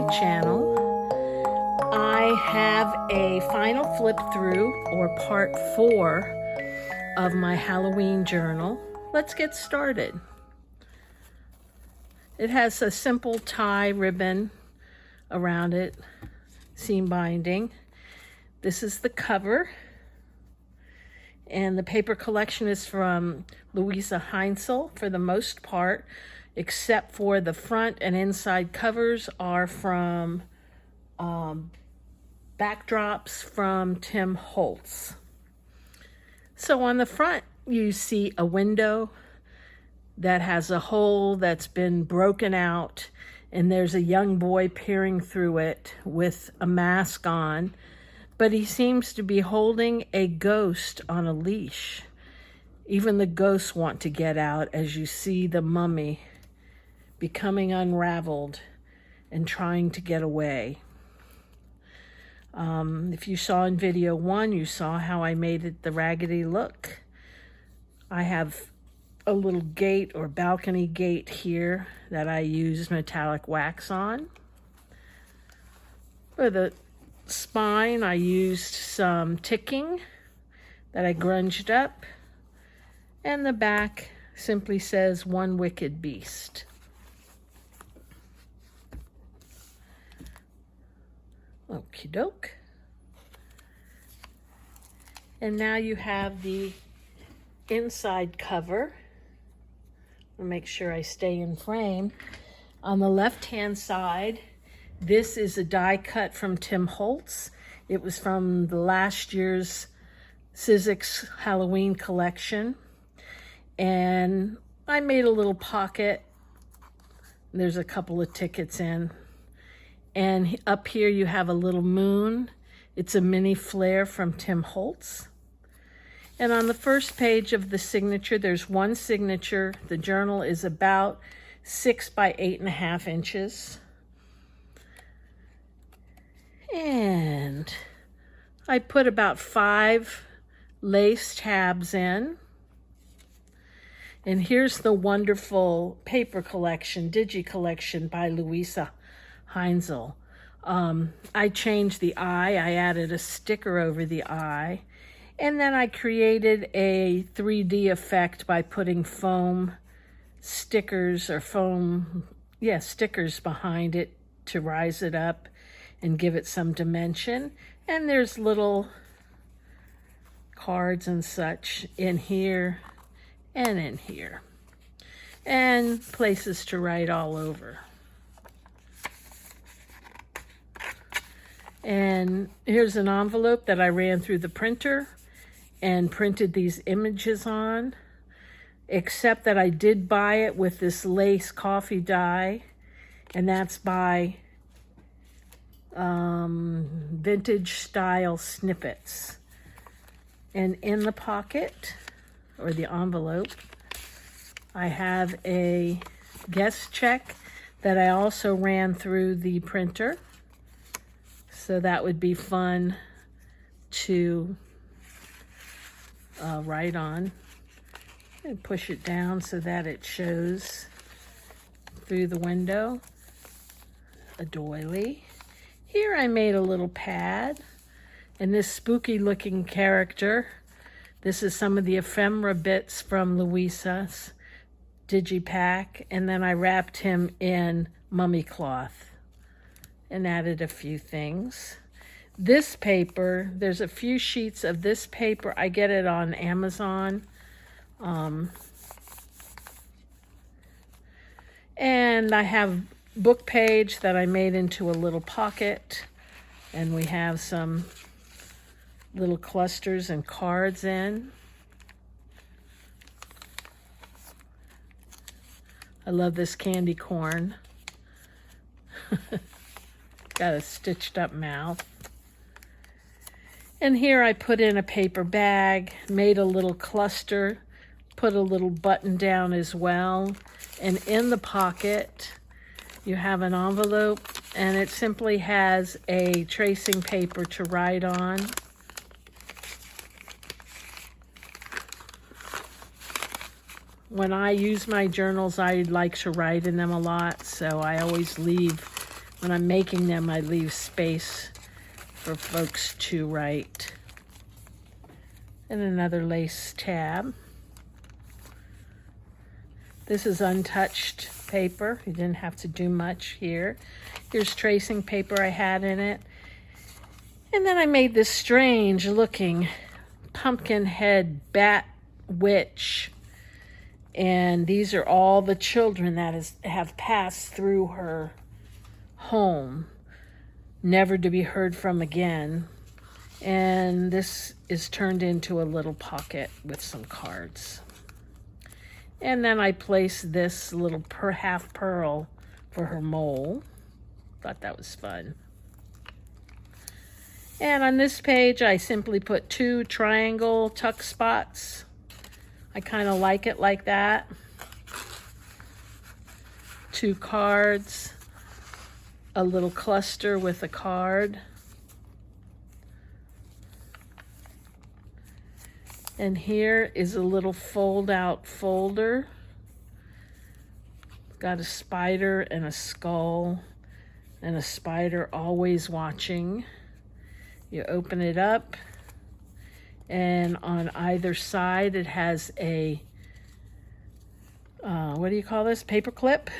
channel. I have a final flip through, or part 4 of my Halloween journal. Let's get started. It has a simple tie ribbon around it, seam binding. This is the cover, and the paper collection is from Louisa Heinzel for the most part, except for the front and inside covers are from backdrops from Tim Holtz. So on the front, you see a window that has a hole that's been broken out, and there's a young boy peering through it with a mask on, but he seems to be holding a ghost on a leash. Even the ghosts want to get out as you see the mummy becoming unraveled and trying to get away. If you saw in video 1, you saw how I made it the raggedy look. I have a little gate or balcony gate here that I used metallic wax on. For the spine, I used some ticking that I grunged up, and the back simply says "One Wicked Beast." Okie doke. And now you have the inside cover. I'll make sure I stay in frame. On the left-hand side, this is a die cut from Tim Holtz. It was from the last year's Sizzix Halloween collection. And I made a little pocket. There's a couple of tickets in. And up here you have a little moon. It's a mini flare from Tim Holtz. And on the first page of the signature, there's one signature. The journal is about 6 by 8.5 inches. And I put about 5 lace tabs in. And here's the wonderful paper collection, Digi Collection by Louisa Heinzel. I changed the eye. I added a sticker over the eye. And then I created a 3D effect by putting foam stickers or stickers behind it to rise it up and give it some dimension. And there's little cards and such in here and in here. And places to write all over. And here's an envelope that I ran through the printer and printed these images on, except that I did buy it with this lace coffee dye, and that's by Vintage Style Snippets. And in the pocket, or the envelope, I have a guest check that I also ran through the printer. So that would be fun to write on. And push it down so that it shows through the window. A doily. Here I made a little pad. And this spooky looking character. This is some of the ephemera bits from Louisa's Digipack. And then I wrapped him in mummy cloth and added a few things. This paper, there's a few sheets of this paper. I get it on Amazon. And I have book page that I made into a little pocket. And we have some little clusters and cards in. I love this candy corn. Got a stitched up mouth. And here I put in a paper bag, made a little cluster, put a little button down as well. And in the pocket, you have an envelope, and it simply has a tracing paper to write on. When I use my journals, I like to write in them a lot, so I always leave when I'm making them, I leave space for folks to write. And another lace tab. This is untouched paper. You didn't have to do much here. Here's tracing paper I had in it. And then I made this strange looking pumpkin head bat witch. And these are all the children that have passed through her home, never to be heard from again. And this is turned into a little pocket with some cards. And then I placed this little half pearl for her mole. Thought that was fun. And on this page, I simply put 2 triangle tuck spots. I kind of like it like that. 2 cards, a little cluster with a card. And here is a little fold-out folder. Got a spider and a skull and a spider always watching. You open it up, and on either side it has a, what do you call this? Paper clip.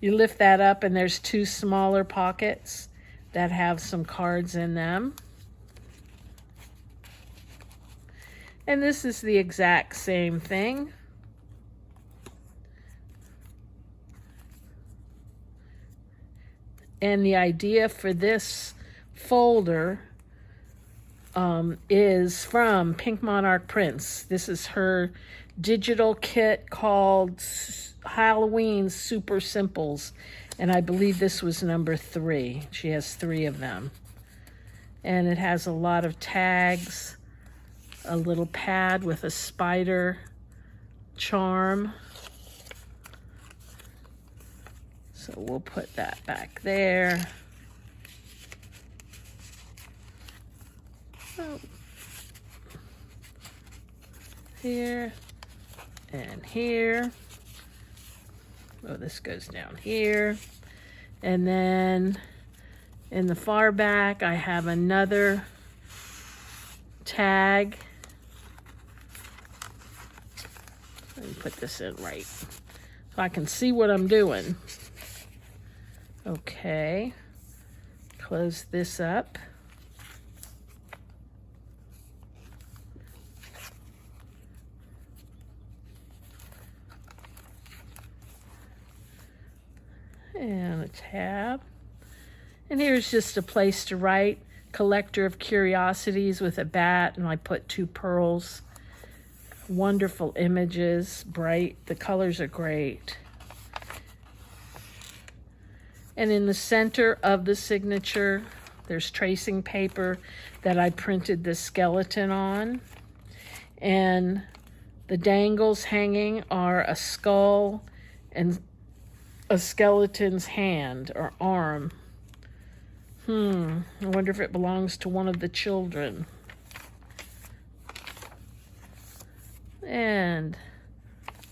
You lift that up and there's 2 smaller pockets that have some cards in them. And this is the exact same thing. And the idea for this folder is from Pink Monarch Prints. This is her digital kit called Halloween Super Simples. And I believe this was number 3. She has 3 of them. And it has a lot of tags, a little pad with a spider charm. So we'll put that back there. Oh. Here and here. Oh, this goes down here. And then in the far back, I have another tag. Let me put this in right so I can see what I'm doing. Okay, close this up. And a tab. And here's just a place to write, collector of curiosities with a bat, and I put 2 pearls. Wonderful images, bright, the colors are great. And in the center of the signature, there's tracing paper that I printed the skeleton on. And the dangles hanging are a skull and a skeleton's hand or arm. I wonder if it belongs to one of the children. And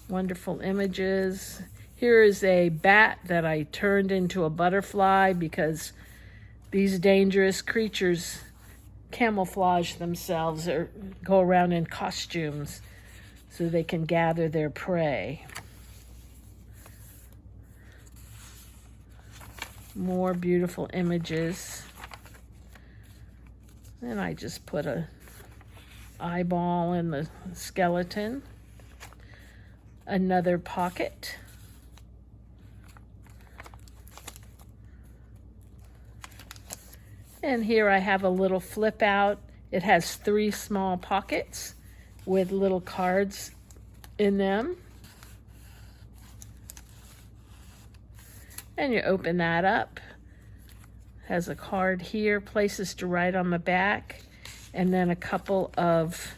wonderful images. Here is a bat that I turned into a butterfly because these dangerous creatures camouflage themselves or go around in costumes so they can gather their prey. More beautiful images. And I just put a eyeball in the skeleton. Another pocket. And here I have a little flip out. It has 3 small pockets with little cards in them. And you open that up. Has a card here, places to write on the back, and then a couple of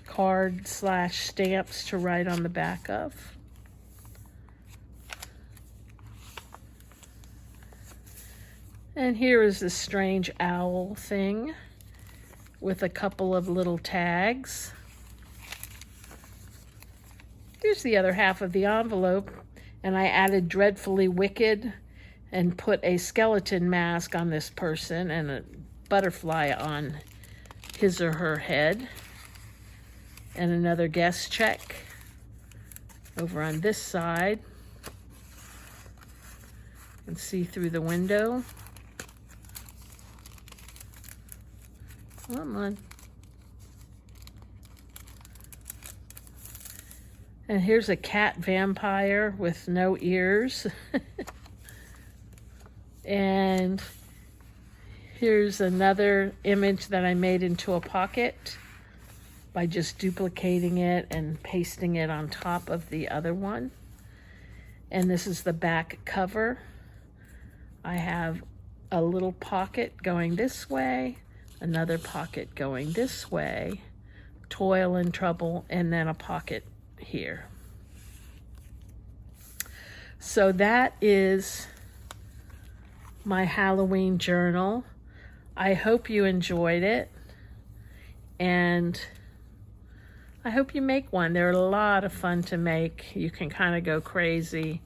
card/stamps to write on the back of. And here is this strange owl thing with a couple of little tags. Here's the other half of the envelope. And I added Dreadfully Wicked and put a skeleton mask on this person and a butterfly on his or her head. And another guest check over on this side. And see through the window. Come on. And here's a cat vampire with no ears. And here's another image that I made into a pocket by just duplicating it and pasting it on top of the other one. And this is the back cover. I have a little pocket going this way, another pocket going this way, Toil and Trouble, and then a pocket here. So that is my Halloween journal. I hope you enjoyed it, and I hope you make one. They're a lot of fun to make. You can kind of go crazy.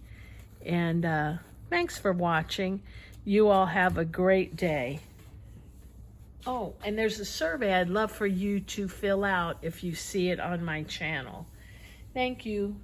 And thanks for watching. You all have a great day. Oh, and there's a survey I'd love for you to fill out if you see it on my channel. Thank you.